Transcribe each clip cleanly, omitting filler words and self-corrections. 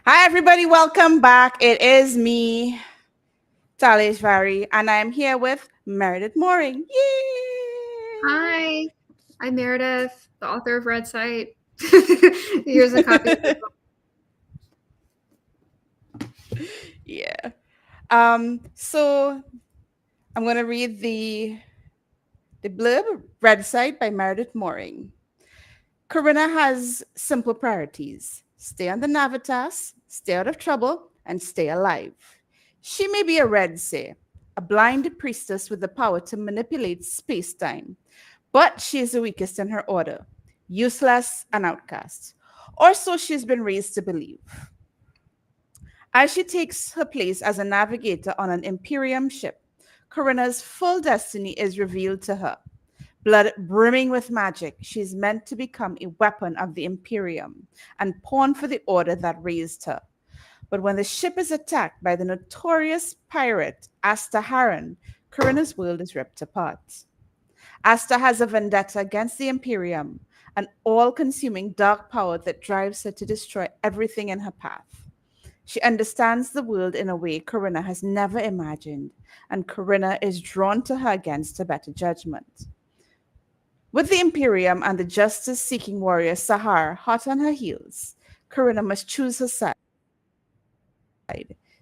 Hi, everybody. Welcome back. It is me, Taleshvari, and I'm here with Meredith Mooring. Yay! Hi, I'm Meredith, the author of REDSIGHT. Here's a copy of the book. Yeah. So I'm gonna read the blurb, REDSIGHT by Meredith Mooring. Corinna has simple priorities: stay on the Navitas, stay out of trouble, and stay alive. She may be a Redsay, a blind priestess with the power to manipulate space time, but she is the weakest in her order, useless and outcast. Or so she's been raised to believe. As she takes her place as a navigator on an Imperium ship, Corinna's full destiny is revealed to her. Blood brimming with magic, she's meant to become a weapon of the Imperium and pawn for the order that raised her. But when the ship is attacked by the notorious pirate Asta Haran, Corinna's world is ripped apart. Asta has a vendetta against the Imperium, an all consuming dark power that drives her to destroy everything in her path. She understands the world in a way Corinna has never imagined, and Corinna is drawn to her against her better judgment. With the Imperium and the justice seeking warrior Sahar hot on her heels, Corinna must choose her side,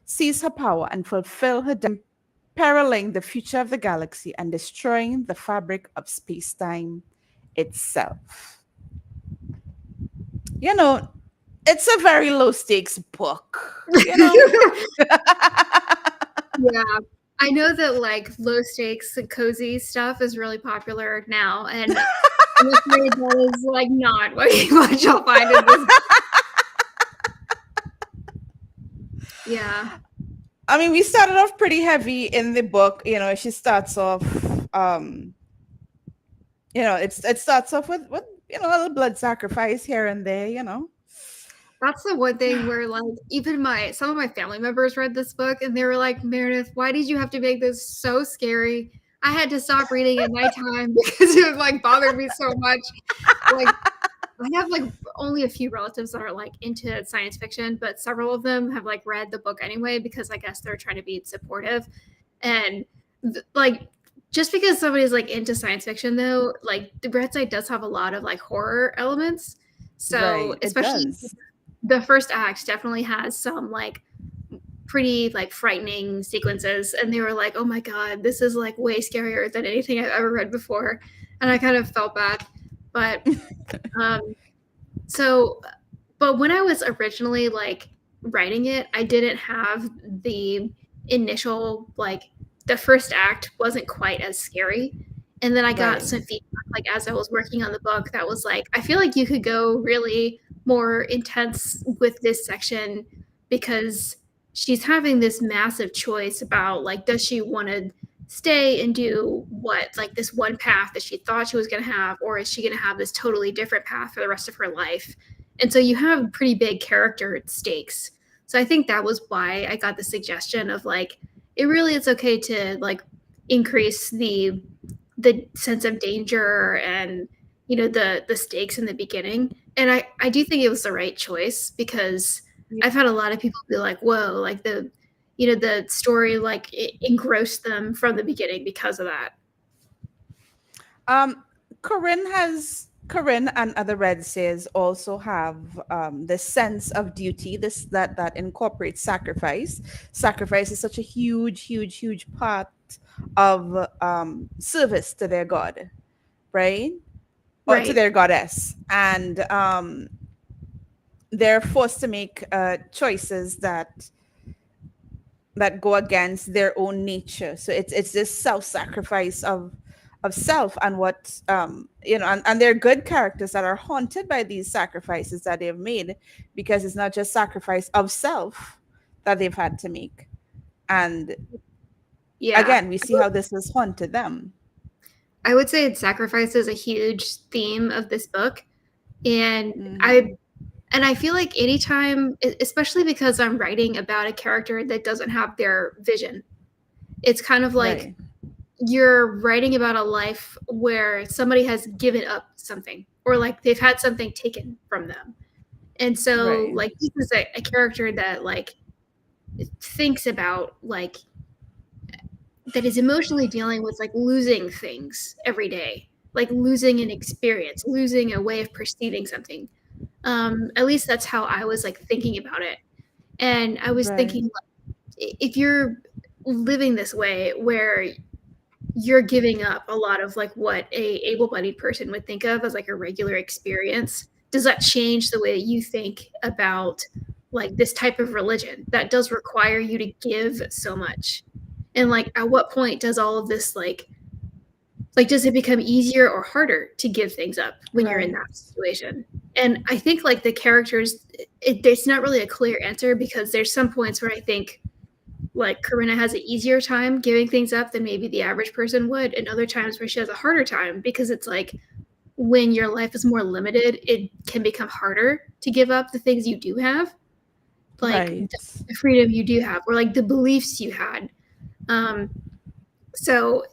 seize her power, and fulfill her imperiling the future of the galaxy and destroying the fabric of space time itself. You know, it's a very low stakes book, you know? Yeah, I know that like low stakes and cozy stuff is really popular now, and I'm afraid that is like not what you'll find in this. Yeah, I mean, we started off pretty heavy in the book. She starts off, um, it starts off with a little blood sacrifice here and there. that's the one thing where like even my some of my family members read this book and they were like, Meredith, why did you have to make this so scary? I had to stop reading at nighttime because it like bothered me so much. Like I have like only a few relatives that are like into science fiction, but several of them have like read the book anyway because I guess they're trying to be supportive. And like just because somebody's like into science fiction though, like the Red Side does have a lot of like horror elements. So Right, it especially does. the first act definitely has some like pretty like frightening sequences and they were like, oh my god, this is like way scarier than anything I've ever read before. And I kind of felt bad. But um so, but when I was originally like writing it, I didn't have the initial like the first act wasn't quite as scary. And then I got Right. some feedback like as I was working on the book that was like, I feel like you could go really more intense with this section because she's having this massive choice about like does she want to stay and do what like this one path that she thought she was going to have or is she going to have this totally different path for the rest of her life, and so you have pretty big character stakes. So I think that was why I got the suggestion of like it really is okay to like increase the sense of danger and the stakes in the beginning. And I do think it was the right choice because Yeah. I've had a lot of people be like, whoa, like the story like it engrossed them from the beginning because of that. Um, Corinne and other Red Says also have this sense of duty. That incorporates sacrifice. Sacrifice is such a huge, huge, huge part of service to their god, right? Or to Right. their goddess, and they're forced to make choices that go against their own nature. So it's this self-sacrifice of self, and what and they're good characters that are haunted by these sacrifices that they've made, because it's not just sacrifice of self that they've had to make. And Yeah. again, we see how this has haunted them. I would say sacrifice is a huge theme of this book. And I Hmm. and I feel like anytime, especially because I'm writing about a character that doesn't have their vision, it's kind of like Right. you're writing about a life where somebody has given up something or like they've had something taken from them. And so, Right. like, this is a character that, like, thinks about, like, that is emotionally dealing with, like, losing things every day, like losing an experience, losing a way of perceiving something. At least that's how I was, like, thinking about it. And I was Right. thinking, like, if you're living this way where you're giving up a lot of like what a able-bodied person would think of as like a regular experience, does that change the way that you think about like this type of religion that does require you to give so much? And like at what point does all of this like does it become easier or harder to give things up when you're in Right. that situation? And I think like the characters, it's not really a clear answer because there's some points where I think like Corinna has an easier time giving things up than maybe the average person would, and other times where she has a harder time because it's like when your life is more limited, it can become harder to give up the things you do have, like Right. the freedom you do have, or like the beliefs you had. Um, so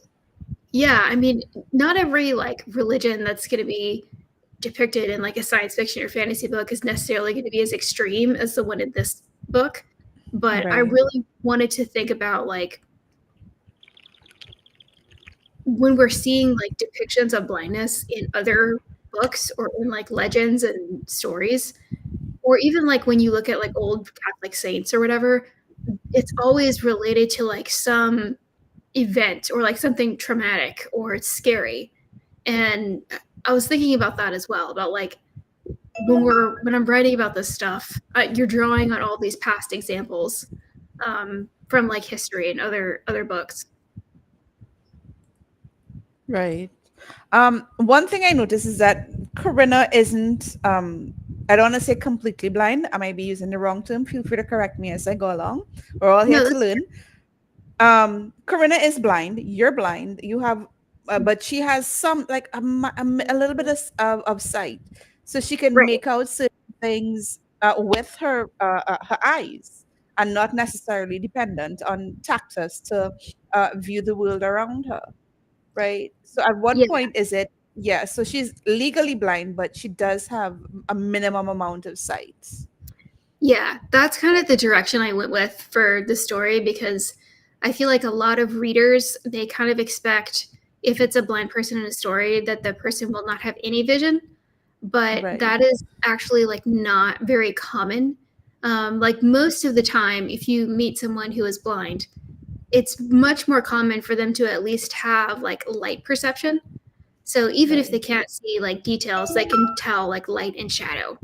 yeah, I mean, not every like religion that's going to be depicted in like a science fiction or fantasy book is necessarily going to be as extreme as the one in this book. But I Right. really wanted to think about like when we're seeing like depictions of blindness in other books or in like legends and stories, or even like when you look at like old Catholic saints or whatever, it's always related to like some event or like something traumatic or it's scary. And I was thinking about that as well, about like when I'm writing about this stuff, you're drawing on all these past examples from like history and other books. Right. One thing I noticed is that Corinna isn't, I don't want to say completely blind. I might be using the wrong term. Feel free to correct me as I go along. We're all here No, to that's learn. Corinna is blind. You're blind. You have, but she has some, like a little bit of sight. So she can right. make out certain things with her eyes and not necessarily dependent on tactus to view the world around her. Right. So at what Yeah. point is it? Yeah. So she's legally blind, but she does have a minimum amount of sight. Yeah, that's kind of the direction I went with for the story because I feel like a lot of readers, they kind of expect if it's a blind person in a story that the person will not have any vision, but Right. that is actually like not very common. Like most of the time, if you meet someone who is blind, it's much more common for them to at least have like light perception. So even if they Right. can't see like details, they can tell like light and shadow.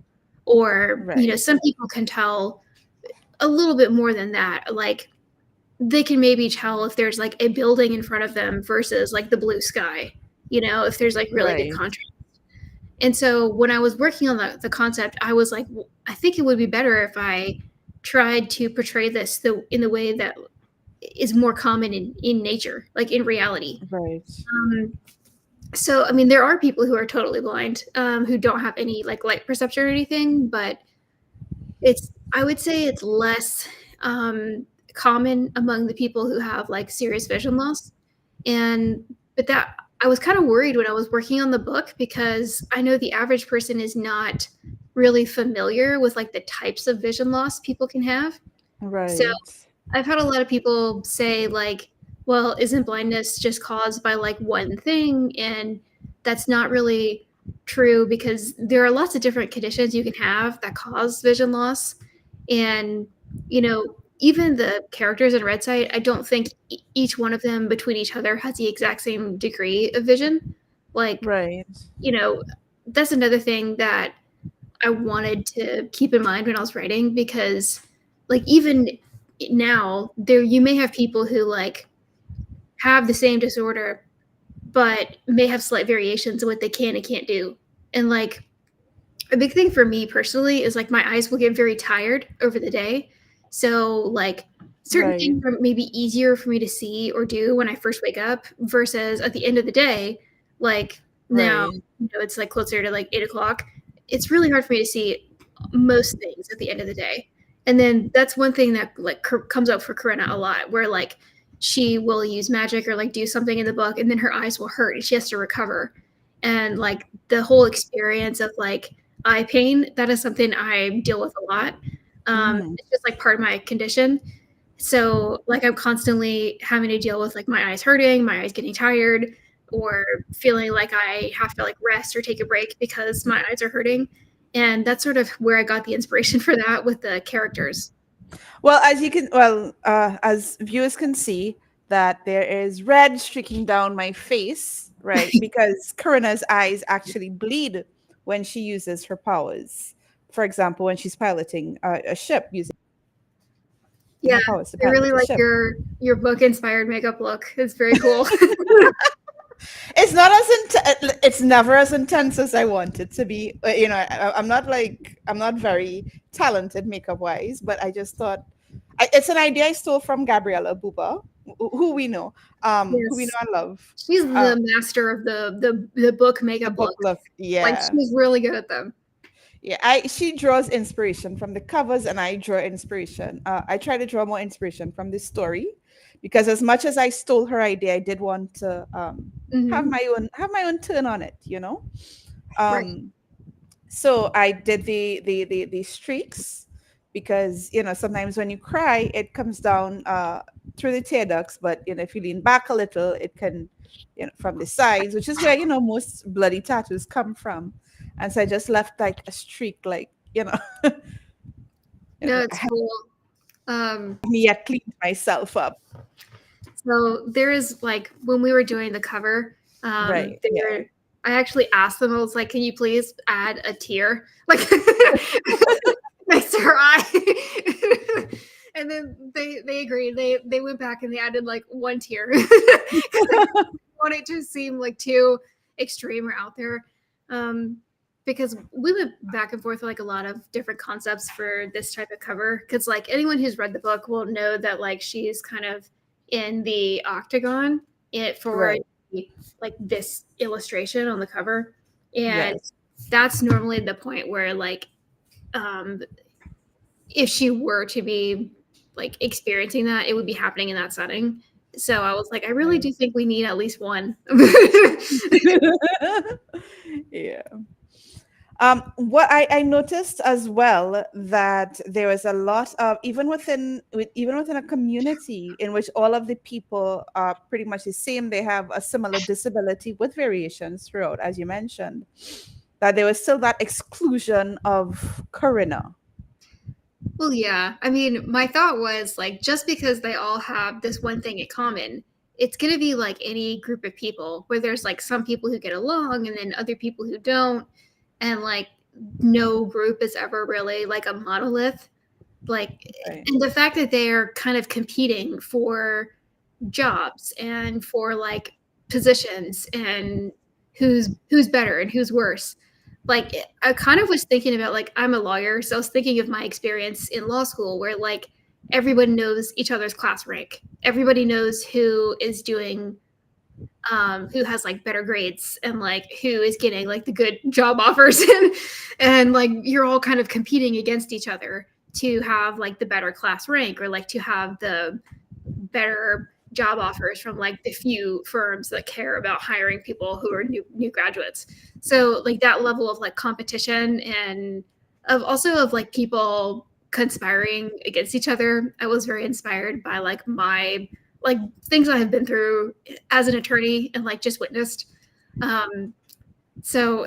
Or, you know, Right. some people can tell a little bit more than that. Like they can maybe tell if there's like a building in front of them versus like the blue sky, you know, if there's like really good Right. contrast. And so when I was working on the concept, I was like, I think it would be better if I tried to portray this in the way that is more common in nature, like in reality. Right. Um, so, I mean, there are people who are totally blind, who don't have any like light perception or anything, but I would say it's less common among the people who have like serious vision loss. And but that I was kind of worried when I was working on the book because I know the average person is not really familiar with like the types of vision loss people can have. So Right. I've had a lot of people say like, well, isn't blindness just caused by like one thing? And that's not really true because there are lots of different conditions you can have that cause vision loss. And, you know, even the characters in REDSIGHT, I don't think each one of them between each other has the exact same degree of vision. Like, Right. you know, that's another thing that I wanted to keep in mind when I was writing because like even now there you may have people who like have the same disorder but may have slight variations in what they can and can't do. And like a big thing for me personally is like my eyes will get very tired over the day. So like certain Right. things are maybe easier for me to see or do when I first wake up versus at the end of the day, like now, Right. you know, it's like closer to like 8 o'clock. It's really hard for me to see most things at the end of the day. And then that's one thing that like comes up for Corinna a lot, where like she will use magic or like do something in the book, and then her eyes will hurt, and she has to recover. And like the whole experience of like eye pain. That is something I deal with a lot. Mm-hmm. It's just like part of my condition. So like I'm constantly having to deal with like my eyes hurting, my eyes getting tired, or feeling like I have to like rest or take a break because my eyes are hurting. And that's sort of where I got the inspiration for that with the characters. Well, as viewers can see, that there is red streaking down my face, right? Because Karina's eyes actually bleed when she uses her powers. For example, when she's piloting a ship using Yeah, her powers to I pilot really a like ship. your book inspired makeup look. It's very cool. It's not as it's never as intense as I want it to be. I'm not I'm not very talented makeup wise, but I just thought it's an idea I stole from Gabriella Buba, who we know, who we know Yes. and love. She's Um, the master of the book the makeup book looks. look, Like yeah, she's really good at them. yeah. I She draws inspiration from the covers, and I draw inspiration. I try to draw more inspiration from the story, because as much as I stole her idea, I did want to Hmm. have my own turn on it. You know. Right. Um, so I did the streaks, because sometimes when you cry it comes down through the tear ducts, but if you lean back a little it can from the sides, which is where most bloody tattoos come from. And so I just left like a streak, like No, like, it's I have cool. Um, me yet cleaned myself up. so there is like when we were doing the cover, Right, yeah. there I actually asked them, I was like, can you please add a tear? Like next to her eye. And then they agreed. They went back and they added like one tear. Want it to seem like too extreme or out there. Um, because we went back and forth with like a lot of different concepts for this type of cover. Because like anyone who's read the book will know that like she's kind of in the octagon it for Right. like this illustration on the cover, and Yes. that's normally the point where like um, if she were to be like experiencing that, it would be happening in that setting. So I was like, I really Right. do think we need at least one. Yeah. What I noticed as well, that there was a lot of, even within a community in which all of the people are pretty much the same, they have a similar disability with variations throughout, as you mentioned, that there was still that exclusion of Karina. Well, yeah. I mean, my thought was like, just because they all have this one thing in common, it's going to be like any group of people where there's like some people who get along and then other people who don't. And like, no group is ever really like a monolith. Like, Right. and the fact that they're kind of competing for jobs and for like positions and who's better and who's worse. Like I kind of was thinking about like I'm a lawyer, so I was thinking of my experience in law school where like everyone knows each other's class rank. Everybody knows who is doing who has like better grades and like who is getting like the good job offers and like you're all kind of competing against each other to have like the better class rank or like to have the better job offers from like the few firms that care about hiring people who are new graduates. So like that level of like competition and of also of like people conspiring against each other, I was very inspired by like my like things I have been through as an attorney and like just witnessed. Um, so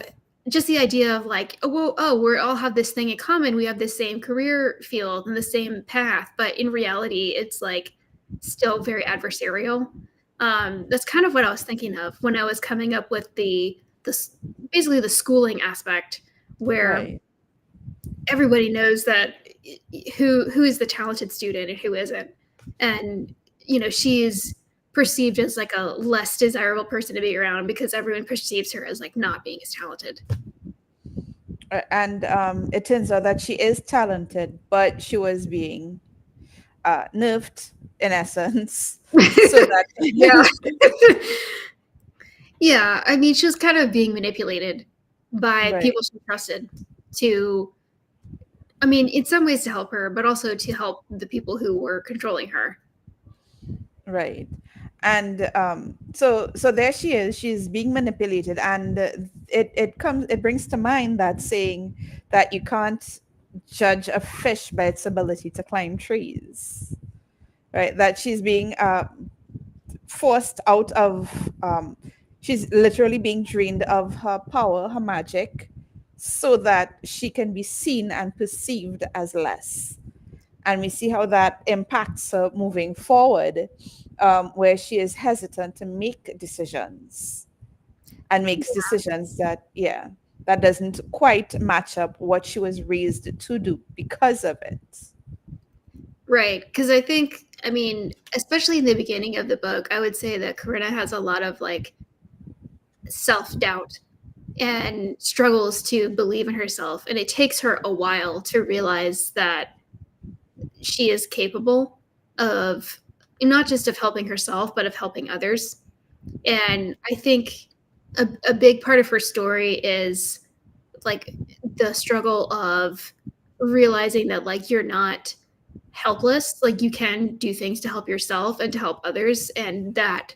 just the idea of like, oh, well, oh, we all have this thing in common. We have the same career field and the same path, but in reality, it's like still very adversarial. That's kind of what I was thinking of when I was coming up with the basically the schooling aspect, where Right. everybody knows that who is the talented student and who isn't, and she is perceived as like a less desirable person to be around because everyone perceives her as like not being as talented. And it turns out that she is talented, but she was being nerfed in essence, so Yeah. that Yeah, I mean, she was kind of being manipulated by right, people she trusted to, I mean, in some ways to help her, but also to help the people who were controlling her. right. And so there she is, she's being manipulated, and it brings to mind that saying that you can't judge a fish by its ability to climb trees, right? That she's being forced out of she's literally being drained of her power, her magic, so that she can be seen and perceived as less. And we see how that impacts her moving forward, where she is hesitant to make decisions and makes decisions that, yeah, that doesn't quite match up what she was raised to do because of it. Right. Because I think, I mean, especially in the beginning of the book, I would say that Corinna has a lot of like self doubt and struggles to believe in herself. And it takes her a while to realize that she is capable of not just of helping herself, but of helping others. And I think a big part of her story is like the struggle of realizing that like you're not helpless, like you can do things to help yourself and to help others, and that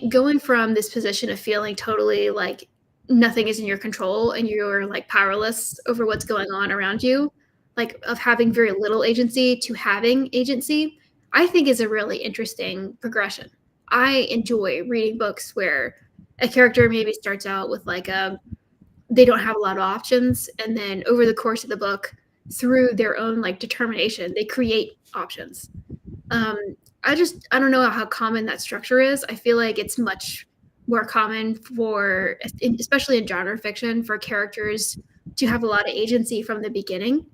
going from this position of feeling totally like nothing is in your control and you're like powerless over what's going on around you, like of having very little agency to having agency, I think is a really interesting progression. I enjoy reading books where a character maybe starts out with like a they don't have a lot of options, and then over the course of the book, through their own like determination, they create options. um, I don't know how common that structure is. I feel like it's much more common for, especially in genre fiction, for characters to have a lot of agency from the beginning.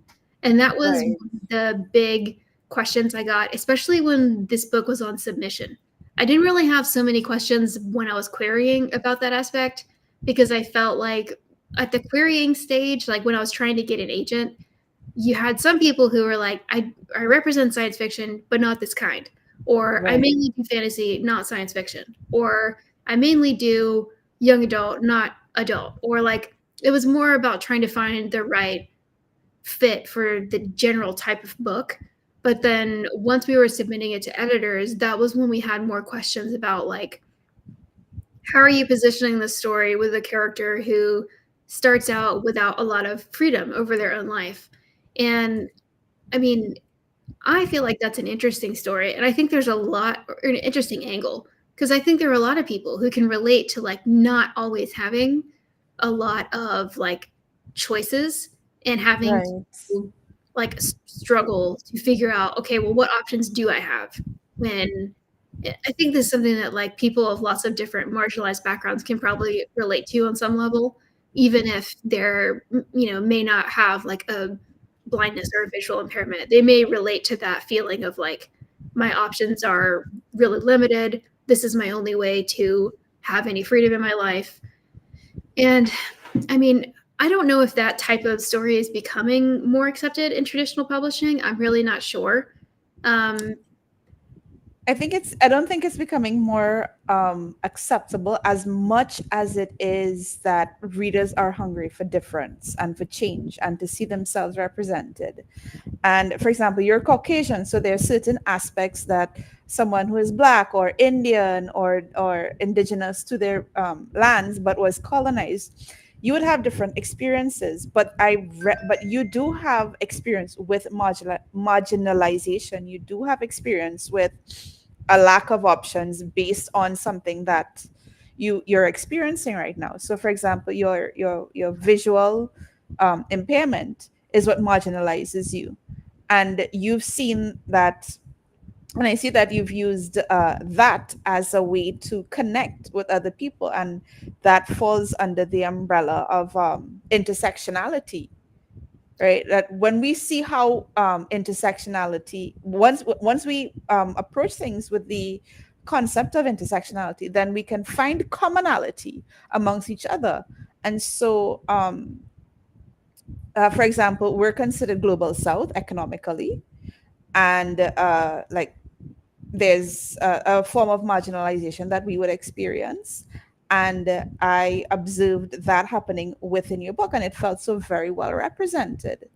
And that was Right. the big questions I got, especially when this book was on submission. I didn't really have so many questions when I was querying about that aspect, because I felt like at the querying stage, like when I was trying to get an agent, you had some people who were like, I represent science fiction, but not this kind. Or I Right. mainly do fantasy, not science fiction. Or I mainly do young adult, not adult. Or like it was more about trying to find the right fit for the general type of book. But then once we were submitting it to editors, that was when we had more questions about like, how are you positioning the story with a character who starts out without a lot of freedom over their own life? And I mean, I feel like that's an interesting story, and I think there's a lot or an interesting angle, because I think there are a lot of people who can relate to like not always having a lot of like choices and having Right. to like struggle to figure out, okay, well, what options do I have when I think this is something that like people of lots of different marginalized backgrounds can probably relate to on some level, even if they're, may not have like a blindness or a visual impairment. They may relate to that feeling of like, my options are really limited. This is my only way to have any freedom in my life. And I mean, I don't know if that type of story is becoming more accepted in traditional publishing. I'm really not sure. Um, I don't think it's becoming more acceptable as much as it is that readers are hungry for difference and for change and to see themselves represented. And for example, you're Caucasian, so there are certain aspects that someone who is Black or Indian or indigenous to their lands but was colonized, you would have different experiences. But you do have experience with marginalization. You do have experience with a lack of options based on something that you're experiencing right now. So, for example, your visual impairment is what marginalizes you, and you've seen that. And I see that you've used that as a way to connect with other people, and that falls under the umbrella of intersectionality, right? That when we see how intersectionality, once we approach things with the concept of intersectionality, then we can find commonality amongst each other. And so for example, we're considered global south economically, and like there's a form of marginalization that we would experience. And I observed that happening within your book, and it felt so very well represented,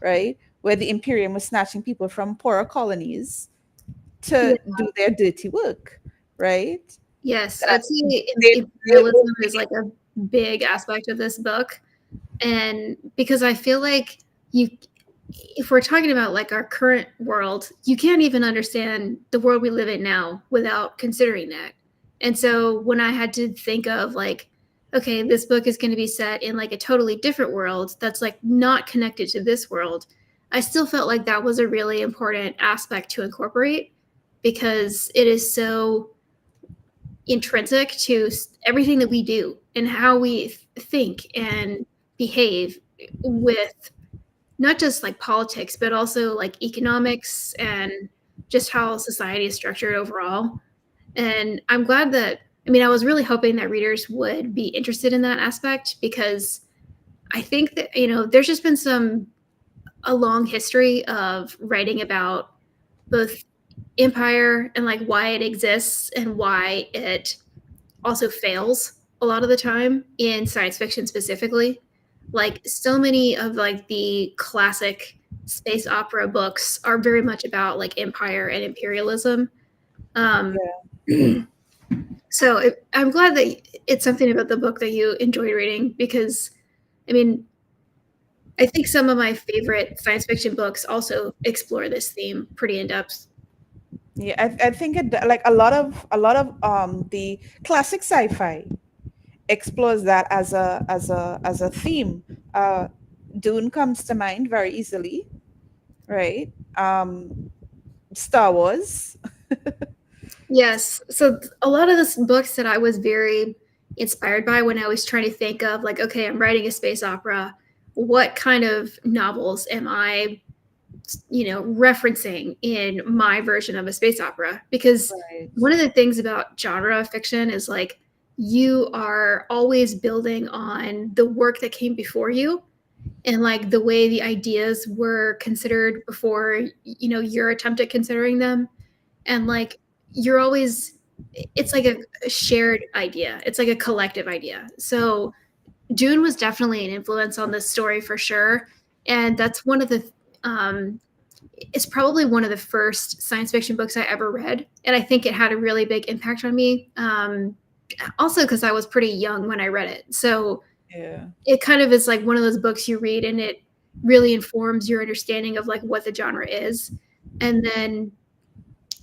right? Where the Imperium was snatching people from poorer colonies Yeah. to do their dirty work, right? Yes, That I'd say they imperialism is like a big aspect of this book. And because I feel like you if we're talking about like our current world, you can't even understand the world we live in now without considering that. And so when I had to think of like, okay, this book is going to be set in like a totally different world that's like not connected to this world, I still felt like that was a really important aspect to incorporate because it is so intrinsic to everything that we do and how we think and behave with not just like politics, but also like economics and just how society is structured overall. And I'm glad that, I mean, I was really hoping that readers would be interested in that aspect because I think that, there's just been a long history of writing about both empire and like why it exists and why it also fails a lot of the time in science fiction specifically. Like so many of like the classic space opera books are very much about like empire and imperialism. Um, so I'm glad that it's something about the book that you enjoyed reading because, I mean, I think some of my favorite science fiction books also explore this theme pretty in depth. Yeah, I think it like a lot of the classic sci-fi explores that as a theme. Dune comes to mind very easily, right? Star Wars. Yes. So a lot of the books that I was very inspired by when I was trying to think of like, okay, I'm writing a space opera. What kind of novels am I, referencing in my version of a space opera? Because Right. one of the things about genre fiction is like you are always building on the work that came before you and like the way the ideas were considered before, your attempt at considering them and like you're always it's like a shared idea, it's like a collective idea. So Dune was definitely an influence on this story for sure, and that's one of the it's probably one of the first science fiction books I ever read, and I think it had a really big impact on me, also because I was pretty young when I read it. So Yeah. it kind of is like one of those books you read and it really informs your understanding of like what the genre is. And then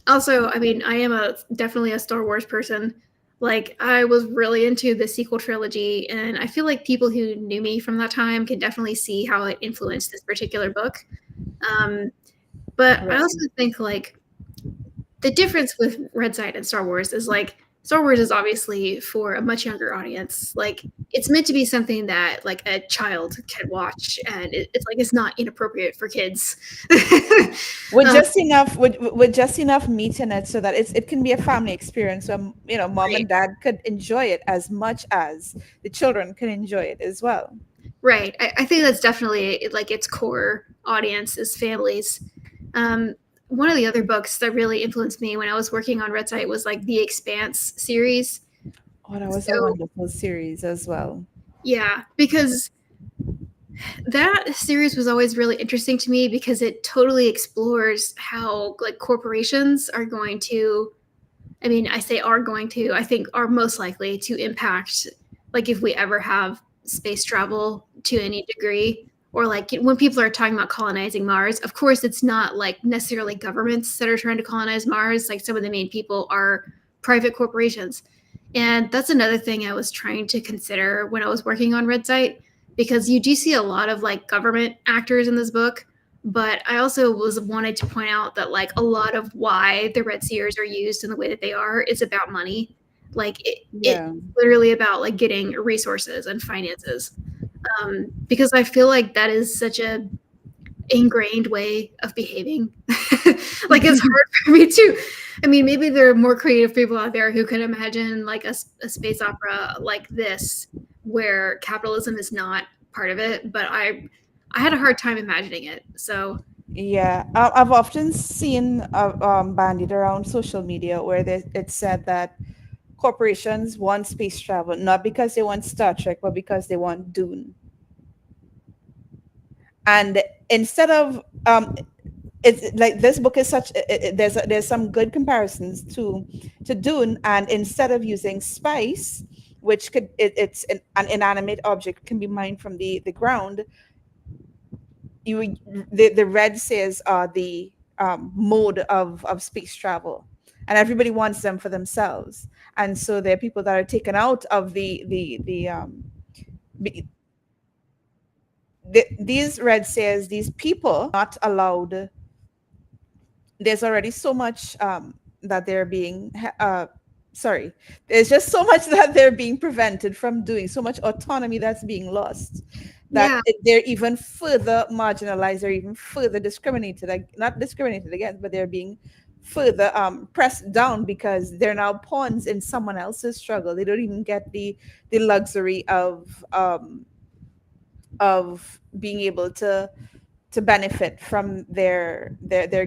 also, I mean, I am a definitely a Star Wars person. Like, I was really into the sequel trilogy, and I feel like people who knew me from that time can definitely see how it influenced this particular book. Um, but I Right. also think like the difference with REDSIGHT and Star Wars is like Star Wars is obviously for a much younger audience. Like it's meant to be something that like a child can watch, and it's like it's not inappropriate for kids. With um, just enough with just enough meat in it so that it can be a family experience where mom right. and dad could enjoy it as much as the children can enjoy it as well. Right. I think that's definitely like its core audience is families. Um, One of the other books that really influenced me when I was working on RedSight was like the Expanse series. Oh, that was a So wonderful series as well. yeah, because that series was always really interesting to me because it totally explores how like corporations are going to, I mean, I say are going to, I think are most likely to impact, like if we ever have space travel to any degree, or like when people are talking about colonizing Mars, of course, it's not like necessarily governments that are trying to colonize Mars. Like some of the main people are private corporations. And that's another thing I was trying to consider when I was working on Red Site, because you do see a lot of like government actors in this book, but I also was wanted to point out that like a lot of why the Red Seers are used in the way that they are is about money. Like it's Yeah. literally about like getting resources and finances. Because I feel like that is such a ingrained way of behaving. Like it's hard for me to. I mean, maybe there are more creative people out there who can imagine like a space opera like this, where capitalism is not part of it. But I had a hard time imagining it. So Yeah, I've often seen bandied around social media where it said that corporations want space travel not because they want Star Trek, but because they want Dune. And instead of it's like this book is such there's some good comparisons to Dune, and instead of using spice, which it's an inanimate object, can be mined from the ground. You the red says are the mode of space travel, and everybody wants them for themselves, and so there are people that are taken out of be- these red says, these people not allowed. There's already so much that they're being sorry, there's just so much that they're being prevented from doing, so much autonomy that's being lost, that Yeah. they're even further marginalized or even further discriminated, like not discriminated against, but they're being further pressed down because they're now pawns in someone else's struggle. They don't even get the luxury of being able to benefit from their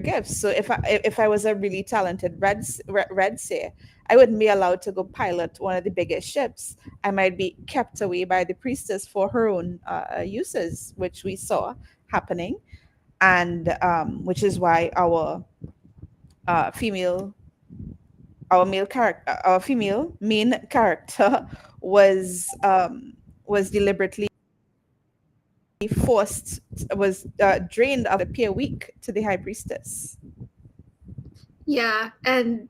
gifts. So if I was a really talented red say, I wouldn't be allowed to go pilot one of the biggest ships. I might be kept away by the priestess for her own uses, which we saw happening, and which is why female our female main character was deliberately forced was drained of appear weak to the high priestess. Yeah, and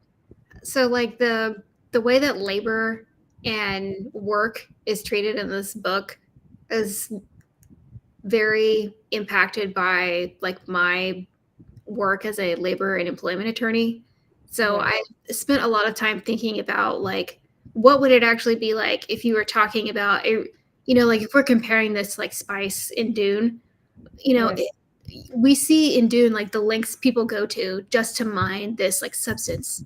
so like the way that labor and work is treated in this book is very impacted by like my work as a labor and employment attorney. So Right. I spent a lot of time thinking about like what would it actually be like if you were talking about a, you know, like if we're comparing this like spice in Dune, you know, Right. we see in Dune like the lengths people go to just to mine this like substance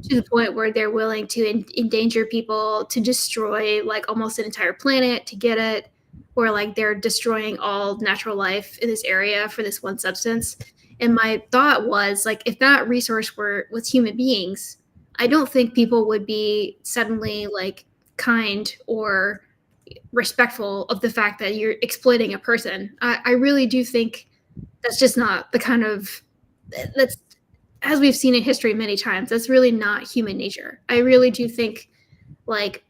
to the point where they're willing to endanger people, to destroy like almost an entire planet to get it, or like they're destroying all natural life in this area for this one substance. And my thought was like if that resource were with human beings, I don't think people would be suddenly like kind or respectful of the fact that you're exploiting a person. I really do think that's just not the kind of that's as we've seen in history many times, that's really not human nature. I really do think like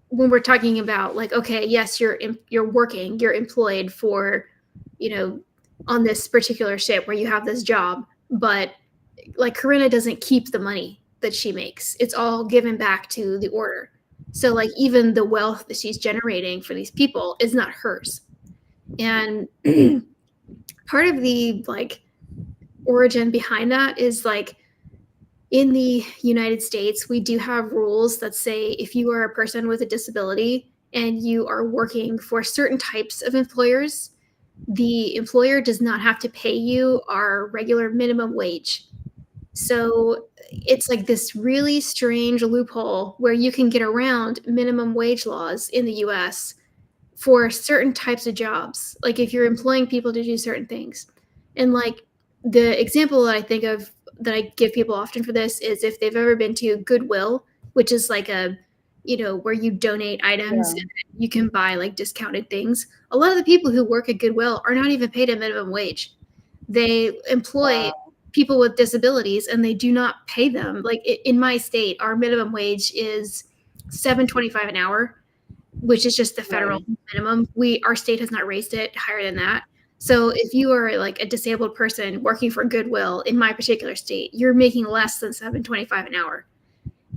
when we're talking about like okay, yes, you're working, you're employed for, you know, on this particular ship where you have this job, but like Corinna doesn't keep the money that she makes. It's all given back to the order. So like even the wealth that she's generating for these people is not hers. And part of the like origin behind that is like in the United States, we do have rules that say if you are a person with a disability and you are working for certain types of employers, the employer does not have to pay you our regular minimum wage. So it's like this really strange loophole where you can get around minimum wage laws in the US for certain types of jobs, like if you're employing people to do certain things. And like the example that I think of that I give people often for this is if they've ever been to Goodwill, which is like a, you know, where you donate items Yeah. and you can buy like discounted things. A lot of the people who work at Goodwill are not even paid a minimum wage. They employ Wow. people with disabilities and they do not pay them. Like in my state, our minimum wage is 7.25 an hour, which is just the federal Right. minimum. Our state has not raised it higher than that. So if you are like a disabled person working for Goodwill in my particular state, you're making less than 7.25 an hour.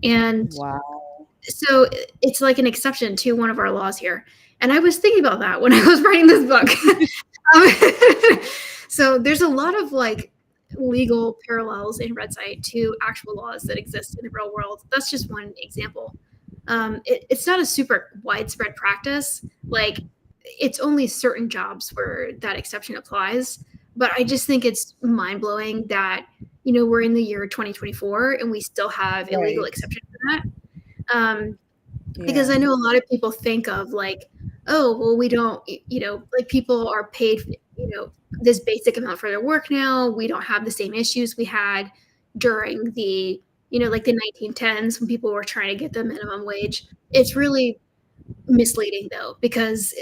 And Wow. so it's like an exception to one of our laws here. And I was thinking about that when I was writing this book. So there's a lot of like legal parallels in REDSIGHT to actual laws that exist in the real world. That's just one example. It's not a super widespread practice. Like it's only certain jobs where that exception applies. But I just think it's mind blowing that, you know, we're in the year 2024 and we still have a legal Right. exception for that. Um, because Yeah. I know a lot of people think of like, oh, well, we don't, you know, like people are paid, you know, this basic amount for their work now. We don't have the same issues we had during the, you know, like the 1910s when people were trying to get the minimum wage. It's really misleading though, because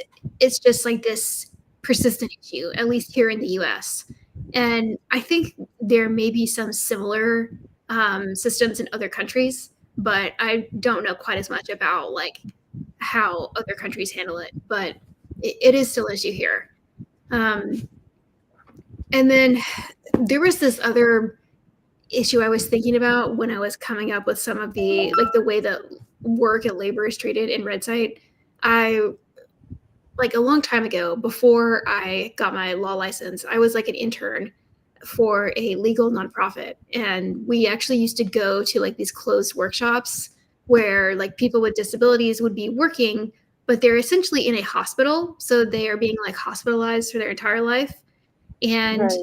it's just like this persistent issue, at least here in the US. And I think there may be some similar systems in other countries, but I don't know quite as much about like how other countries handle it. But it is still an issue here. Um, and then there was this other issue I was thinking about when I was coming up with some of the like the way that work and labor is treated in REDSIGHT. I like a long time ago, before I got my law license, I was like an intern for a legal nonprofit. And we actually used to go to like these closed workshops where like people with disabilities would be working, but they're essentially in a hospital. So they are being like hospitalized for their entire life. And Right.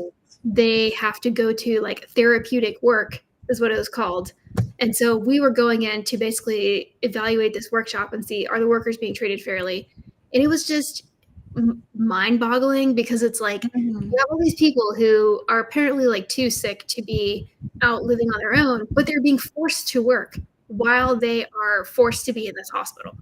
they have to go to like therapeutic work, is what it was called. And so we were going in to basically evaluate this workshop and see, are the workers being treated fairly? And it was just mind boggling, because it's like Mhm. you have all these people who are apparently like too sick to be out living on their own, but they're being forced to work while they are forced to be in this hospital.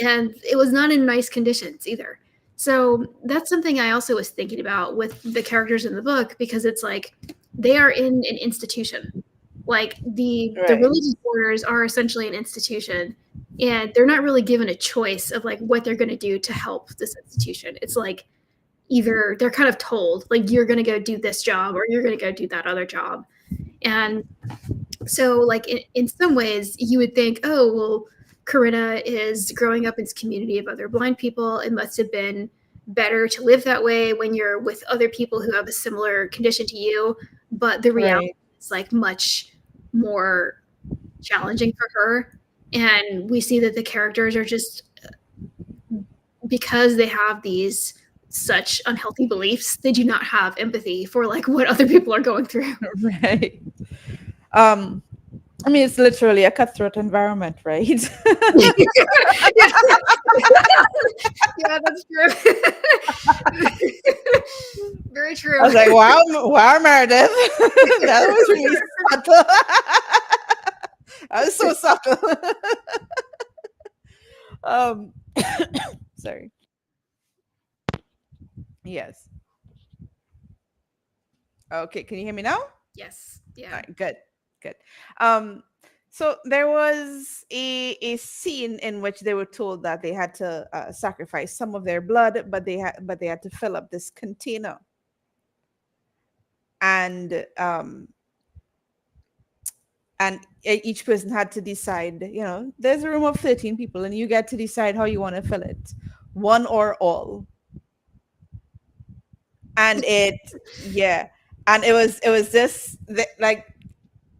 And it was not in nice conditions either. So that's something I also was thinking about with the characters in the book, because it's like they are in an institution. Like the Right. religious orders are essentially an institution, and they're not really given a choice of like what they're going to do to help this institution. It's like either they're kind of told like you're going to go do this job or you're going to go do that other job. And so like in some ways you would think, oh well, Corinna is growing up in this community of other blind people. It must have been better to live that way when you're with other people who have a similar condition to you. But the reality Right. is like much more challenging for her. And we see that the characters are just, because they have these such unhealthy beliefs, they do not have empathy for like what other people are going through. Right. Um, I mean, it's literally a cutthroat environment, right? Yeah. Yeah, that's true. Very I true. was like, wow, wow, Meredith. That was really subtle. That was so subtle. um, sorry. Yes. Okay, can you hear me now? All Yes. Yeah. right, good, good. Um, so there was a scene in which they were told that they had to sacrifice some of their blood, but they had to fill up this container, and each person had to decide. There's a room of 13 people, and you get to decide how you want to fill it, one or all. And yeah, and it was this like,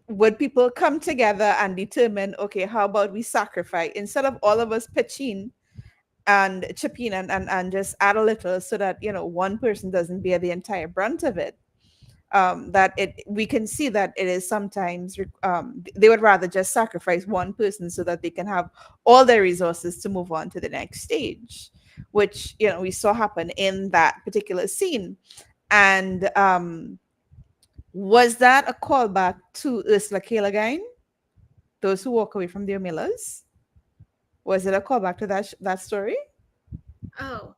would people come together and determine, okay, how about we sacrifice instead of all of us pitching and chipping and just add a little so that one person doesn't bear the entire brunt of it. That it we can see that it is sometimes they would rather just sacrifice one person so that they can have all their resources to move on to the next stage, which we saw happen in that particular scene. And was that a callback to Ursula K. Le Guin, those who walk away from their millers? Was it a callback to that story? Oh,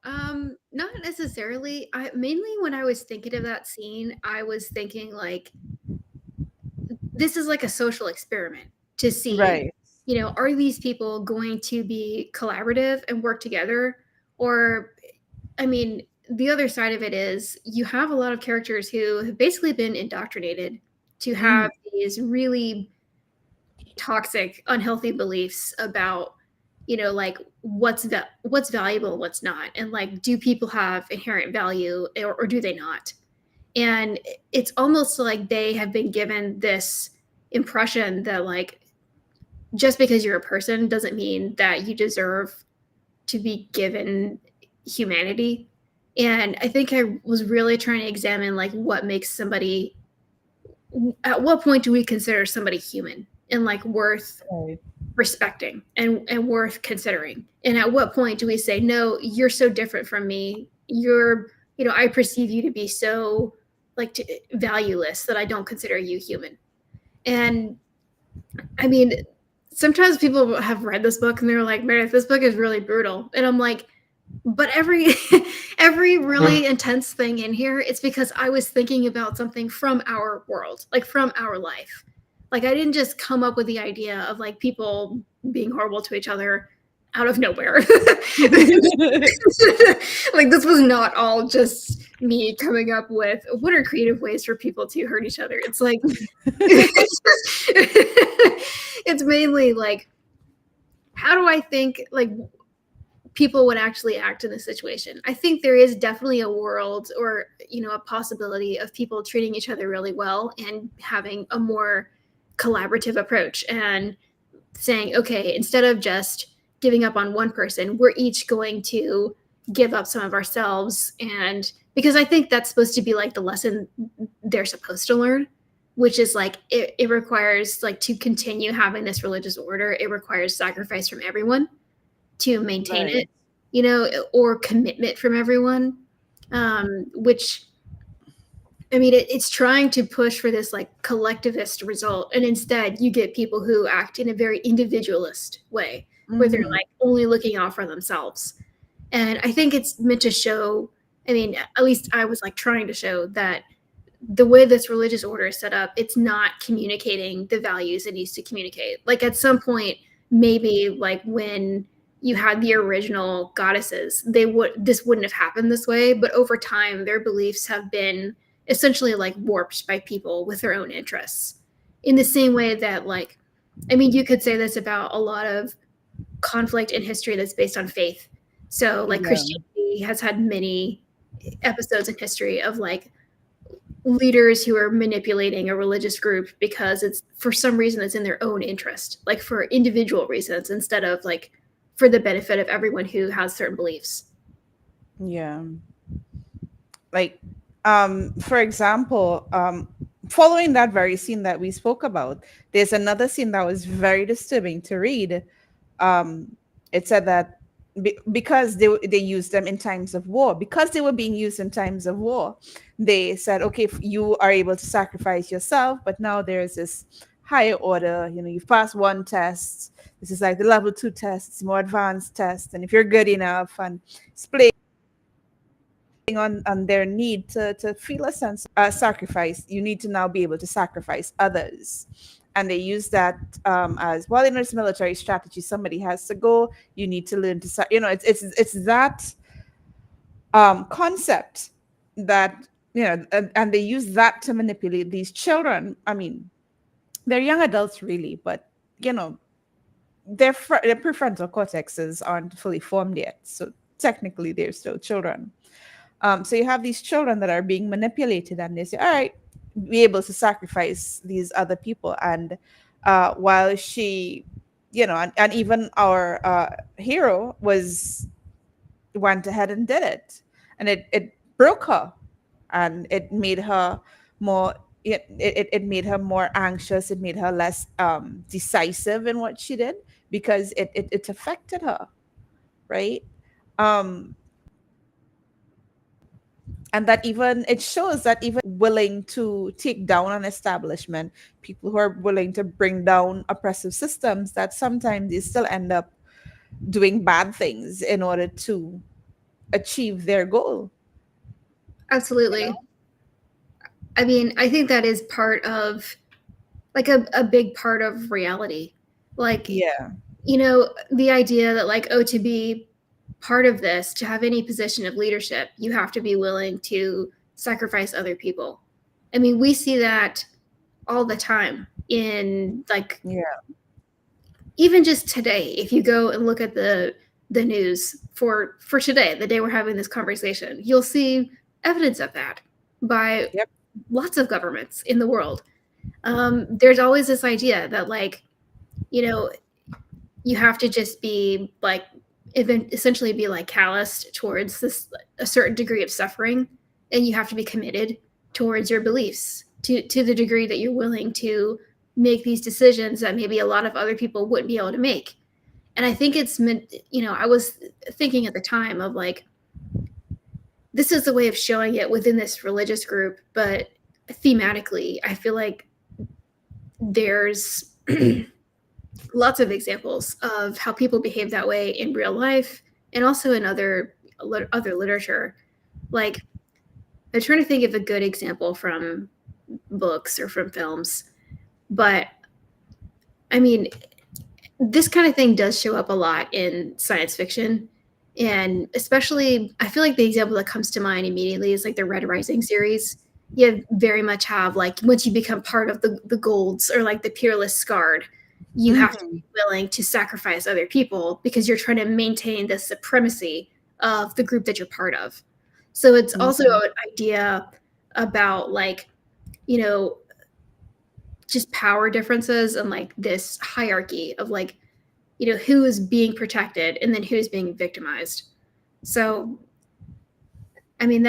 not necessarily. I mainly when I was thinking of that scene, I was thinking like this is like a social experiment to see, Right. are these people going to be collaborative and work together? Or, I mean, the other side of it is you have a lot of characters who have basically been indoctrinated to Mhm. have these really toxic, unhealthy beliefs about, like what's valuable and what's not, and like do people have inherent value, or do they not? And it's almost like they have been given this impression that like just because you're a person doesn't mean that you deserve to be given humanity. And I think I was really trying to examine like what makes somebody, at what point do we consider somebody human and like worth Right. respecting and worth considering? And at what point do we say, no, you're so different from me. I perceive you to be so like valueless that I don't consider you human. And I mean, sometimes people have read this book and they're like, Meredith, this book is really brutal. And I'm like, But every every really intense thing in here, it's because I was thinking about something from our world, like from our life. Like I didn't just come up with the idea of like people being horrible to each other out of nowhere. Like this was not all just me coming up with what are creative ways for people to hurt each other. It's like it's mainly like how do I think like people would actually act in this situation. I think there is definitely a world or, you know, a possibility of people treating each other really well and having a more collaborative approach and saying, okay, instead of just giving up on one person, we're each going to give up some of ourselves. And because I think that's supposed to be like the lesson they're supposed to learn, which is like it requires like to continue having this religious order, it requires sacrifice from everyone to maintain Right. it, you know, or commitment from everyone, which I mean, it's trying to push for this like collectivist result, and instead you get people who act in a very individualist way, where they're Hmm. like only looking out for themselves. And I think it's meant to show. I mean, at least I was like trying to show that the way this religious order is set up, it's not communicating the values it needs to communicate. Like at some point, maybe like when you had the original goddesses, this wouldn't have happened this way. But over time, their beliefs have been essentially like warped by people with their own interests. In the same way that like, I mean, you could say this about a lot of conflict in history that's based on faith. So like Yeah. Christianity has had many episodes in history of like leaders who are manipulating a religious group because it's for some reason it's in their own interest, like for individual reasons instead of like for the benefit of everyone who has certain beliefs. Yeah. Like, for example, following that very scene that we spoke about, there's another scene that was very disturbing to read. um, it said that because they used them in times of war, because they were being used in times of war, they said, okay, if you are able to sacrifice yourself, but now there's this higher order. You know, you've passed one test. This is like the level 2 test. It's a more advanced test, and if you're good enough, and it's playing on their need to feel a sense of sacrifice, you need to now be able to sacrifice others. And they use that as well. You know, it's military strategy. Somebody has to go. You need to learn to, you know, it's that concept that, you know, and they use that to manipulate these children. I mean, they're young adults, really, but you know, their prefrontal cortexes aren't fully formed yet, so technically they're still children. So you have these children that are being manipulated, and they say, "All right, be able to sacrifice these other people." And while she, you know, and even our hero went ahead and did it, and it broke her, and it made her more. It made her more anxious. It made her less decisive in what she did, because it affected her, right? Um, and that even it shows that even willing to take down an establishment, people who are willing to bring down oppressive systems, that sometimes they still end up doing bad things in order to achieve their goal, you know. Absolutely. I mean, I think that is part of like a big part of reality. Like, Yeah. you know, the idea that like, oh, to be part of this, to have any position of leadership, you have to be willing to sacrifice other people. I mean, we see that all the time in like Yeah. even just today. If you go and look at the news for today, the day we're having this conversation, you'll see evidence of that by Yep. lots of governments in the world. There's always this idea that like, you know, you have to just be like essentially be like calloused towards this a certain degree of suffering, and you have to be committed towards your beliefs to the degree that you're willing to make these decisions that maybe a lot of other people wouldn't be able to make. And I think it's meant, you know, I was thinking at the time of like this is a way of showing it within this religious group, but thematically I feel like there's lots of examples of how people behave that way in real life and also in other other literature. Like, I'm trying to think of a good example from books or from films, but I mean, this kind of thing does show up a lot in science fiction. And especially, I feel like the example that comes to mind immediately is like the Red Rising series. You very much have like once you become part of the Golds or like the Peerless Guard, you have to Mhm. be willing to sacrifice other people because you're trying to maintain the supremacy of the group that you're part of. So it's also Mhm. an idea about like, you know, just power differences and like this hierarchy of like, you know, who is being protected and then who's being victimized. So, I mean,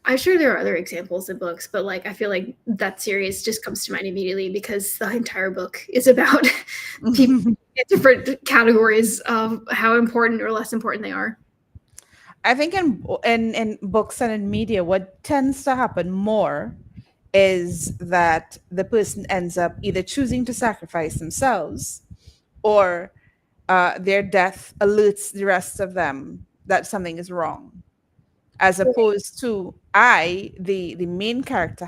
I'm sure there are other examples in books, but like, I feel like that series just comes to mind immediately because the entire book is about people in different categories of how important or less important they are. I think in books and in media, what tends to happen more is that the person ends up either choosing to sacrifice themselves, or their death alerts the rest of them that something is wrong, as opposed to the main character,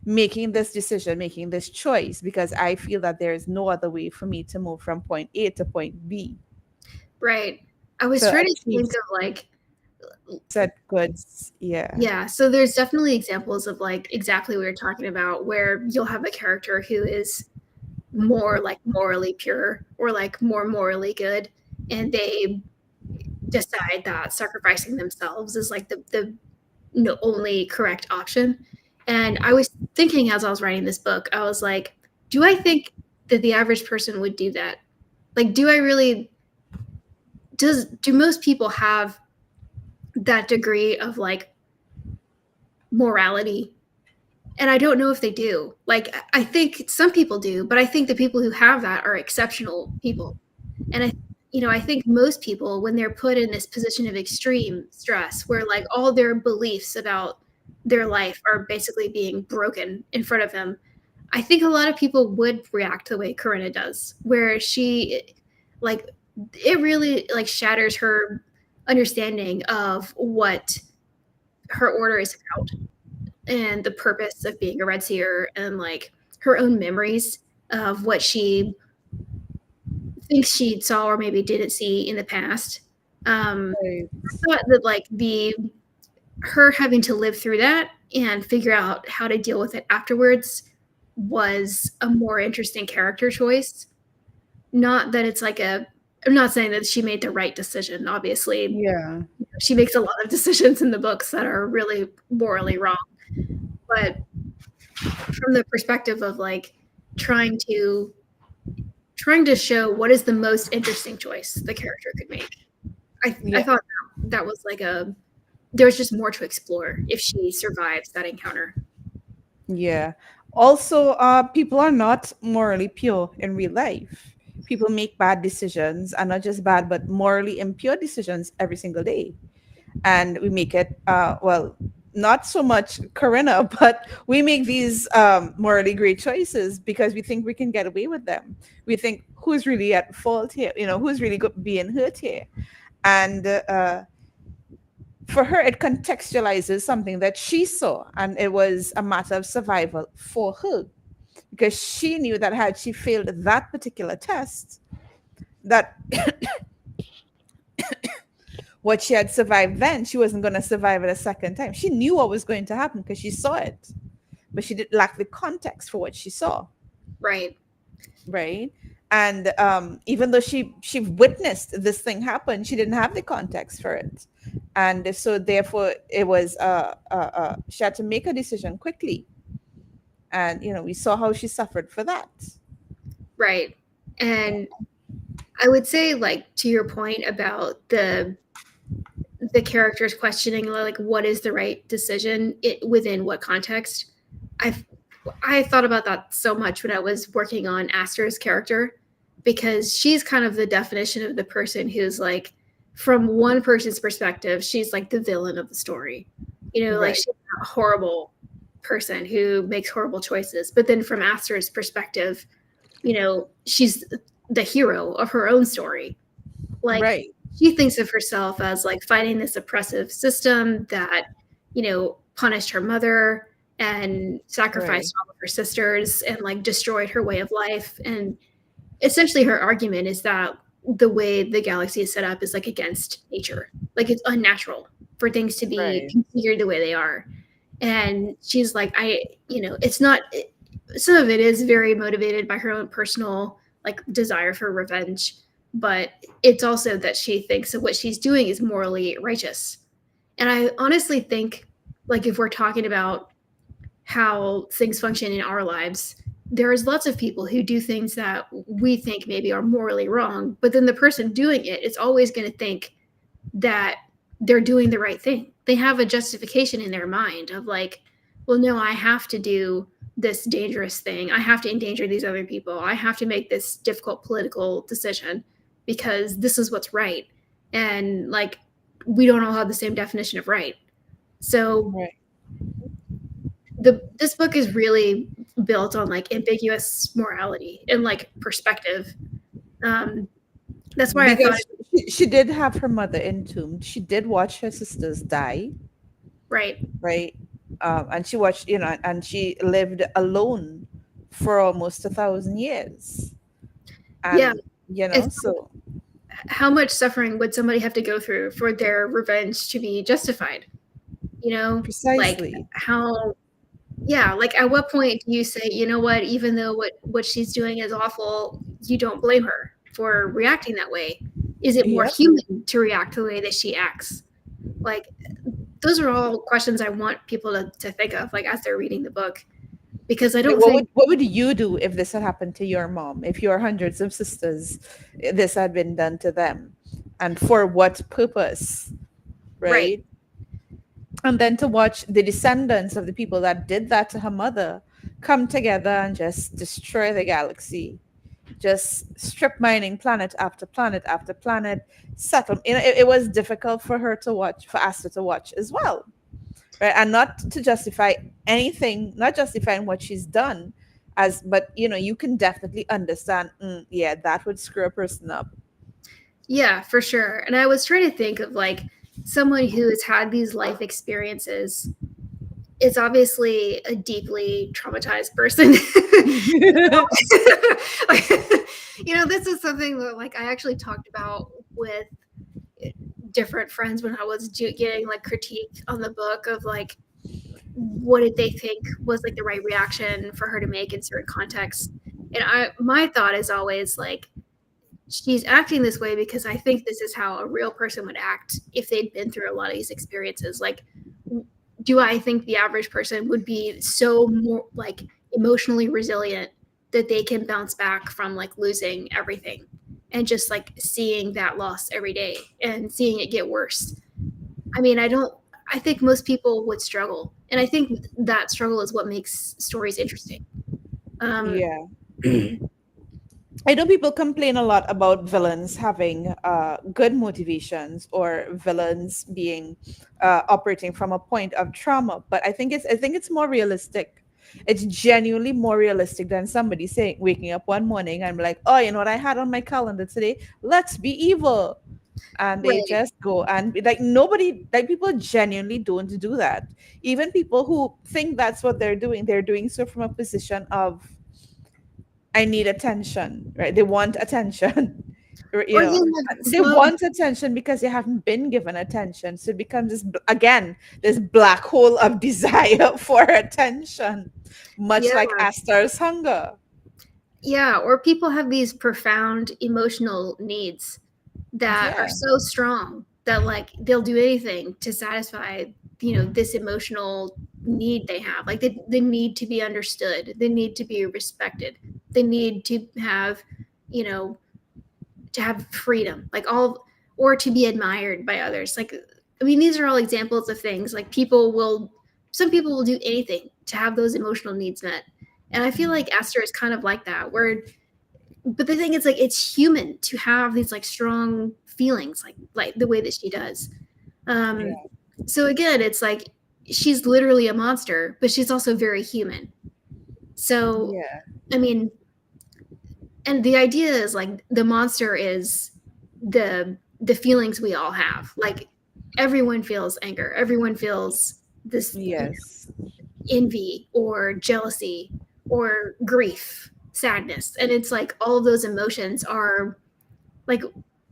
making this decision, making this choice, because I feel that there is no other way for me to move from point A to point B Right. I was to trying to achieve think of like, said goods. Yeah. yeah, so there's definitely examples of like exactly what you're talking about where you'll have a character who is more like morally pure or like more morally good, and they decide that sacrificing themselves is like the no, only correct option. And I was thinking as I was writing this book, I was like, do I think that the average person would do that? Like, do I really, do most people have that degree of like morality? And I don't know if they do. Like, I think some people do, but I think the people who have that are exceptional people. And I think most people, when they're put in this position of extreme stress, where like all their beliefs about their life are basically being broken in front of them, I think a lot of people would react the way Corinna does, where she, like, it really like shatters her understanding of what her order is about and the purpose of being a red seer and like her own memories of what she thinks she saw or maybe didn't see in the past. Right. I thought that like the her having to live through that and figure out how to deal with it afterwards was a more interesting character choice. Not that it's like I'm not saying that she made the right decision. Obviously, Yeah. she makes a lot of decisions in the books that are really morally wrong. But from the perspective of like trying to trying to show what is the most interesting choice the character could make. I Yeah. thought that was like there's just more to explore if she survives that encounter. Yeah. Also, people are not morally pure in real life. People make bad decisions, and not just bad, but morally impure decisions every single day. And we make it, well, not so much Corinna, but we make these morally great choices because we think we can get away with them. We think, who's really at fault here? Who's really being hurt here? And for her, it contextualizes something that she saw, and it was a matter of survival for her, because she knew that had she failed that particular test, that what she had survived then, she wasn't going to survive it a second time. She knew what was going to happen because she saw it, but she did lack the context for what she saw, Right. right? And even though she witnessed this thing happen, she didn't have the context for it, and so therefore it was she had to make a decision quickly, and we saw how she suffered for that. Right. And I would say like to your point about the characters questioning like what is the right decision within what context. I've I thought about that so much when I was working on Aster's character because she's kind of the definition of the person who's like from one person's perspective, she's like the villain of the story. Like Right. she's a horrible person who makes horrible choices. But then from Aster's perspective, she's the hero of her own story. Like Right. she thinks of herself as like fighting this oppressive system that, punished her mother and Right. sacrificed all of her sisters and like destroyed her way of life. And essentially her argument is that the way the galaxy is set up is like against nature. Like it's unnatural for things to be Right. configured the way they are. And she's like, it's not, some of it is very motivated by her own personal like desire for revenge, but it's also that she thinks that what she's doing is morally righteous. And I honestly think, like, if we're talking about how things function in our lives, there's lots of people who do things that we think maybe are morally wrong, but then the person doing it is always going to think that they're doing the right thing. They have a justification in their mind of like, well, no, I have to do this dangerous thing. I have to endanger these other people. I have to make this difficult political decision because this is what's right. And like, we don't all have the same definition of right. So Right. this book is really built on like ambiguous morality and like perspective. Um, that's why I thought, Because she did have her mother entombed. She did watch her sisters die, right, right? And she watched, and she lived alone for almost 1,000 years. yeah. And, It's so how much suffering would somebody have to go through for their revenge to be justified? Like precisely. how, yeah, like at what point do you say, you know what, even though what she's doing is awful, you don't blame her for reacting that way? Is it more Yep. human to react the way that she acts? Like those are all questions I want people to think of like as they're reading the book, because I Like, don't think, what would you do if this had happened to your mom? If your hundreds of sisters, this had been done to them, and for what purpose, right. right? And then to watch the descendants of the people that did that to her mother come together and just destroy the galaxy, just strip mining planet after planet after planet, settle. It was difficult for her to watch, for Asta to watch as well, right? And not to justify anything, not justifying what she's done, but you can definitely understand. Yeah, that would screw a person up. Yeah, for sure. And I was trying to think of like someone who has had these life experiences. It's obviously a deeply traumatized person. This is something that like I actually talked about with different friends when I was getting like critique on the book of like what did they think was like the right reaction for her to make in certain contexts. And my thought is always like, she's acting this way because I think this is how a real person would act if they'd been through a lot of these experiences. Like, do I think the average person would be so more like emotionally resilient that they can bounce back from like losing everything and just like seeing that loss every day and seeing it get worse? I mean, I think most people would struggle. And I think that struggle is what makes stories interesting. Um, Yeah. I know people complain a lot about villains having good motivations or villains being operating from a point of trauma, but I think it's more realistic. It's genuinely more realistic than somebody saying waking up one morning and be like, oh, you know what I had on my calendar today? Let's be evil. And they right. just go and be like, nobody, like, people genuinely don't do that. Even people who think that's what they're doing so from a position of I need attention, right? They want attention. Or, Or they have they small, want attention because they haven't been given attention. So it becomes again, this black hole of desire for attention, much yeah. like Astor's hunger. Yeah, or people have these profound emotional needs that are Yeah, so strong that like they'll do anything to satisfy, this emotional need they have. Like they need to be understood, they need to be respected, they need to have, you know, to have freedom, like all, or to be admired by others. Like, I mean, these are all examples of things like some people will do anything to have those emotional needs met. And I feel like Esther is kind of like that, where, but the thing is, like, it's human to have these like strong feelings, like the way that she does. Um, yeah, so again, it's like she's literally a monster, but she's also very human. So, yeah, I mean, and the idea is like the monster is the the feelings we all have. Like everyone feels anger, everyone feels this Yes. envy or jealousy or grief, sadness. And it's like all of those emotions are like,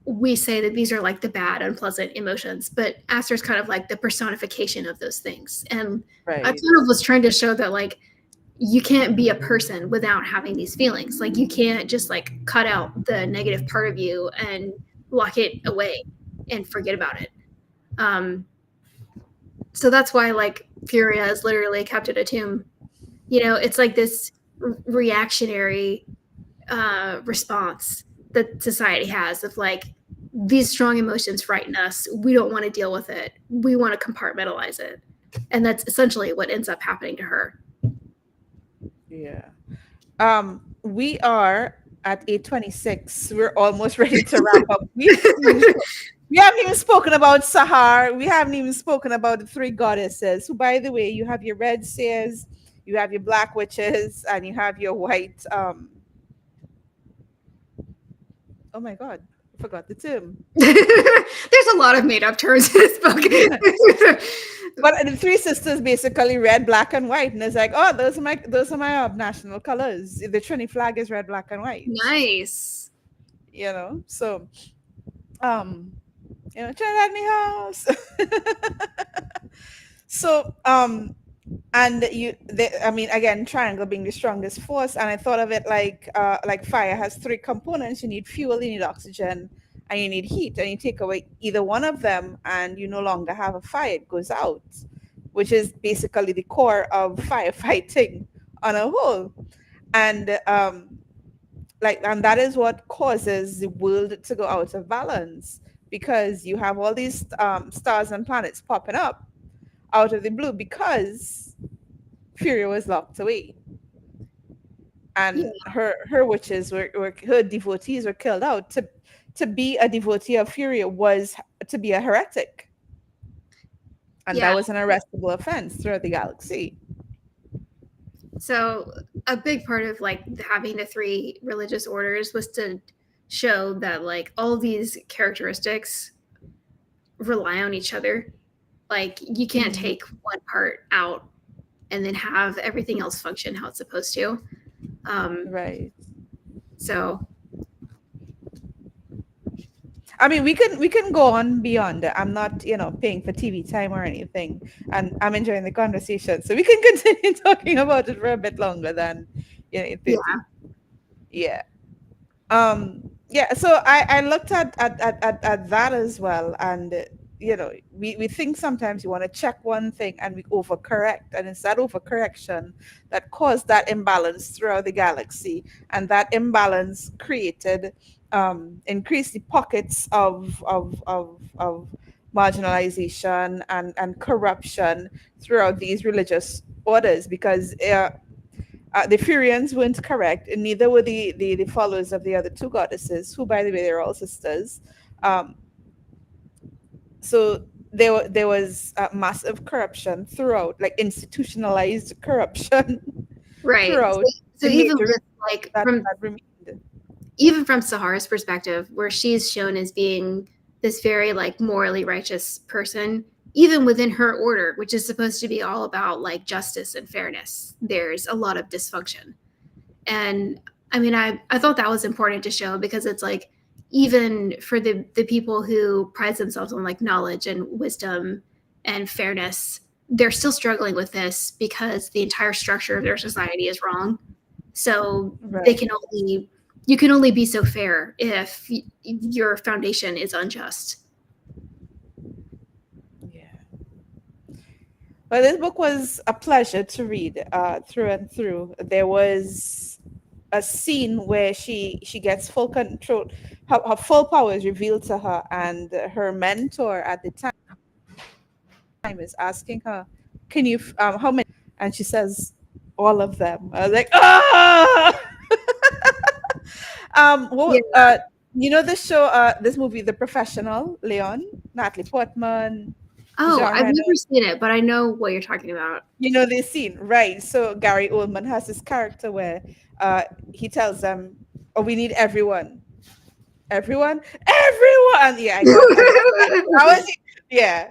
we say that these are like the bad, unpleasant emotions, but Aster's kind of like the personification of those things. And I Right. kind of was trying to show that like you can't be a person without having these feelings. Like you can't just like cut out the negative part of you and lock it away and forget about it. Um, so that's why like Furia is literally kept in a tomb. You know, it's like this reactionary response that society has of like these strong emotions frighten us. We don't want to deal with it. We want to compartmentalize it. And that's essentially what ends up happening to her. Yeah. We are at 8:26. We're almost ready to wrap up. We haven't even spoken about Sahar. We haven't even spoken about the three goddesses. Who, by the way, you have your red seers, you have your black witches, and you have your white. Oh my God, I forgot the term. There's a lot of made up terms in this book. But the three sisters basically red, black, and white, and it's like, oh, those are my national colors. The Trinity flag is red, black, and white. Nice. You know, so Trinidad me house. So and I mean, again, triangle being the strongest force, and I thought of it like fire has three components. You need fuel, you need oxygen, and you need heat. And you take away either one of them and you no longer have a fire, it goes out, which is basically the core of firefighting on a whole. And and that is what causes the world to go out of balance, because you have all these stars and planets popping up out of the blue because Furia was locked away, and her witches were her devotees were killed out. To be a devotee of Furia was to be a heretic, and that Yeah. was an arrestable offense throughout the galaxy. So a big part of like having the three religious orders was to show that like all these characteristics rely on each other. Like you can't take one part out and then have everything else function how it's supposed to. Right. So I mean, we can go on beyond that. I'm not, paying for TV time or anything, and I'm enjoying the conversation, so we can continue talking about it for a bit longer than, 30. Yeah. Yeah. So I looked at that as well, and we think sometimes you want to check one thing and we overcorrect, and it's that overcorrection that caused that imbalance throughout the galaxy, and that imbalance created increased the pockets of marginalization and corruption throughout these religious orders, because the Furians weren't correct, and neither were the followers of the other two goddesses, who, by the way, they're all sisters. Um, so there was massive corruption throughout, like institutionalized corruption right. throughout So the even major with like that from remained. even from Sahara's perspective, where she's shown as being this very like morally righteous person, even within her order, which is supposed to be all about like justice and fairness, there's a lot of dysfunction. And I mean, I thought that was important to show, because it's like, even for the people who pride themselves on like knowledge and wisdom and fairness, they're still struggling with this because the entire structure of their society is wrong. So Right. you can only be so fair if your foundation is unjust. Yeah. Well, this book was a pleasure to read through and through. There was a scene where she gets full control, her full power is revealed to her, and her mentor at the time is asking her, "Can you how many?" And she says, "All of them." I was like, "Ah!" Yeah. The show, this movie, The Professional, Leon, Natalie Portman, Oh, Jean I've Reno. never seen it, but I know what you're talking about. You know this scene, right? So Gary Oldman has this character where he tells them, "Oh, we need everyone." Everyone, everyone. Yeah, I got everyone. I was, yeah,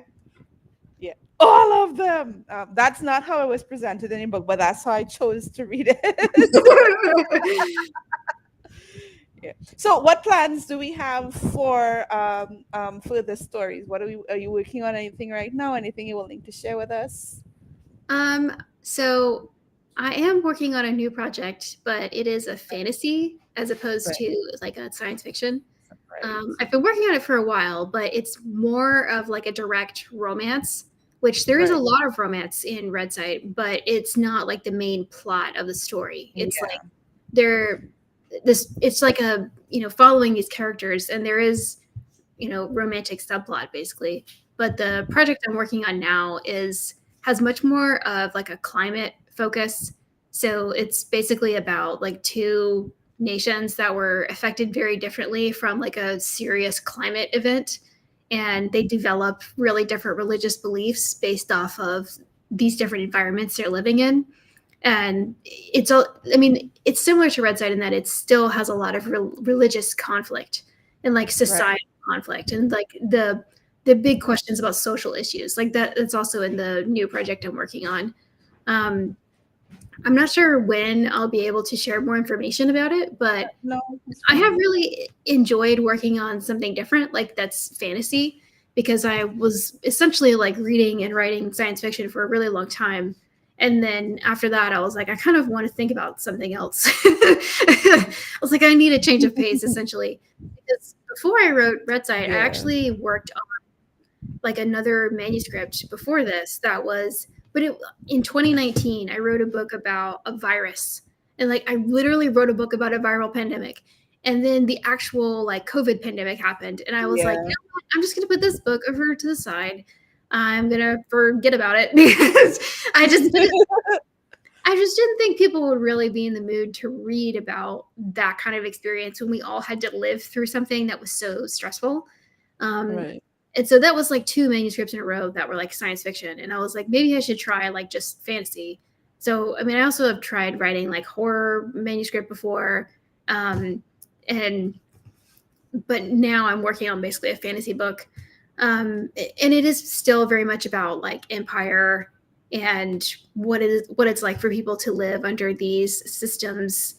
yeah, all of them. That's not how it was presented in the book, but that's how I chose to read it. Yeah. So, what plans do we have for the stories? What are you working on? Anything right now? Anything you're willing to share with us? So I am working on a new project, but it is a fantasy as opposed Right, to like a science fiction. right, I've been working on it for a while, but it's more of like a direct romance, which there is a right. lot of romance in REDSIGHT, but it's not like the main plot of the story. It's like Yeah, they're this it's like a following these characters, and there is romantic subplot basically. But the project I'm working on now is has much more of like a climate focus. So it's basically about like two nations that were affected very differently from like a serious climate event, and they develop really different religious beliefs based off of these different environments they're living in. And it's all I mean it's similar to REDSIGHT in that it still has a lot of religious conflict and like right. societal conflict and like the big questions about social issues like that. It's also in the new project I'm working on. um, I'm not sure when I'll be able to share more information about it, but No, it's I have fine. really enjoyed working on something different, like that's fantasy, because I was essentially like reading and writing science fiction for a really long time. And then after that, I was like, I kind of want to think about something else. I was like, I need a change of pace, essentially. Because before I wrote REDSIGHT, I Yeah, actually worked like another manuscript before this that was but it in 2019 I wrote a book about a virus, and like I literally wrote a book about a viral pandemic, and then the actual like COVID pandemic happened, and I was like, you yeah. know what? I'm just gonna put this book over to the side. I'm gonna forget about it because I just didn't think people would really be in the mood to read about that kind of experience when we all had to live through something that was so stressful. Um, Right. and so that was like two manuscripts in a row that were like science fiction. And I was like, maybe I should try like just fantasy. So, I mean, I also have tried writing like horror manuscript before. Um, and, but now I'm working on basically a fantasy book. And it is still very much about like empire and what it's like for people to live under these systems.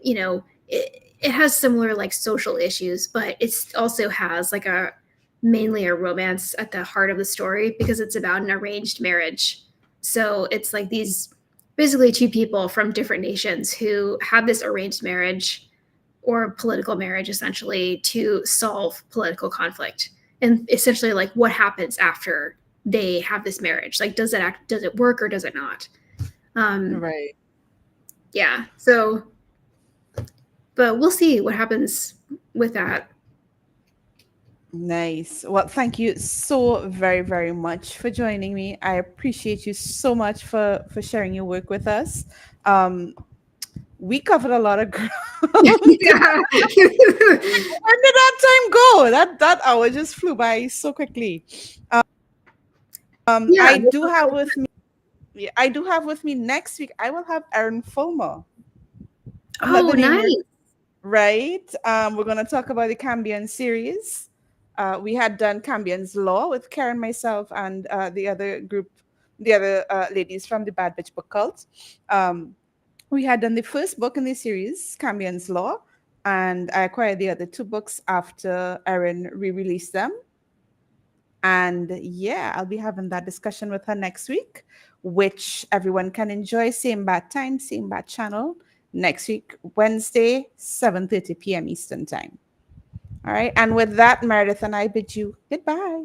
It has similar like social issues, but it also has like a mainly a romance at the heart of the story because it's about an arranged marriage. So it's like these basically two people from different nations who have this arranged marriage or political marriage essentially to solve political conflict, and essentially like what happens after they have this marriage. Like does it work or does it not? um Right. yeah, so but we'll see what happens with that. Nice. Well, thank you so very, very much for joining me. I appreciate you so much for sharing your work with us. Um, we covered a lot of ground. Yeah. When did that time go? That hour just flew by so quickly. Yeah. I do have with me. Yeah, I do have with me next week. I will have Erin Fulmer. Oh, Another name we're nice. right. We're gonna talk about the Cambion series. We had done Cambion's Law with Karen, myself, and the other group, the other ladies from the Bad Bitch Book Cult. Um, we had done the first book in the series, Cambion's Law, and I acquired the other two books after Erin re-released them. And yeah, I'll be having that discussion with her next week, which everyone can enjoy. Same bad time, same bad channel. Next week, Wednesday, 7:30 p.m. Eastern Time. All right. And with that, Meredith and I bid you goodbye.